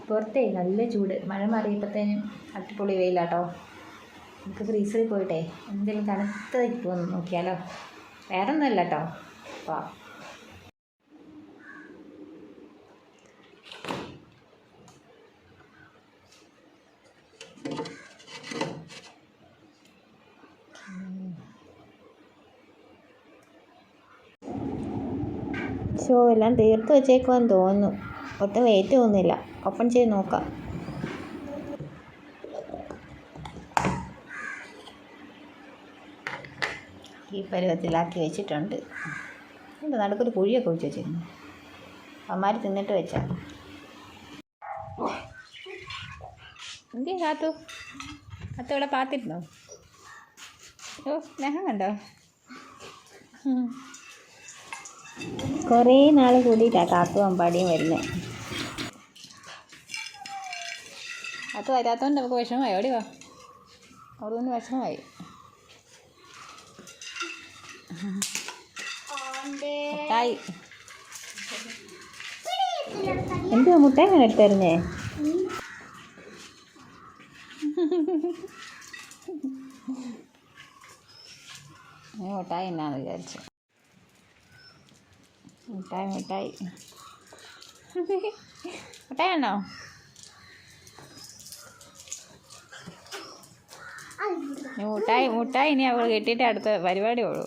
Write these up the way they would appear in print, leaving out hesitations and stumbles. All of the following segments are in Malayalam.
പുറത്തേ നല്ല ചൂട്. മഴ മാറിയപ്പോഴത്തേനും അടിപൊളി വെയിലാട്ടോ. നമുക്ക് ഫ്രീസറിൽ പോയിട്ടേ എന്തെങ്കിലും തണുത്ത ഇരിക്കുമെന്ന് നോക്കിയാലോ. വേറെ ഒന്നുമല്ല കേട്ടോ. അപ്പോൾ എല്ലാം തീർത്ത് വെച്ചേക്കുമെന്ന് തോന്നുന്നു. ഒട്ടും വെയിറ്റ് തോന്നുന്നില്ല. ഓപ്പൺ ചെയ്ത് നോക്കാം. ഈ പരുവത്തിലാക്കി വെച്ചിട്ടുണ്ട്. എൻ്റെ നടുക്കൊരു കുഴിയൊക്കെ ഒഴിച്ച് വെച്ചിരുന്നു. അമ്മമാർ തിന്നിട്ട് വെച്ചാൽ എന്തിയാ കാത്തു ഇവിടെ പാത്തിരുന്നോ? സ്നേഹം കണ്ടോ? കുറേ നാൾ കൂടിയിട്ടാണ് കാത്തു അമ്പാടിയും വരുന്നത്. അത് വരാത്തതുകൊണ്ട് നമുക്ക് വിഷമമായി. എവിടെ വാ, അവിടെ വിഷമമായി. മുട്ടായി എന്തുവാ മുട്ടായി അങ്ങനെ എടുത്തറിഞ്ഞേ? മുട്ടായി എന്നാന്ന് വിചാരിച്ചു. മുട്ടായി മുട്ടായാണോ? മുട്ടായി ഇനി അവൾ കെട്ടിയിട്ട് അടുത്ത പരിപാടി ഉള്ളൂ.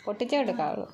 പൊട്ടിച്ച കൊടുക്കാവുള്ളൂ.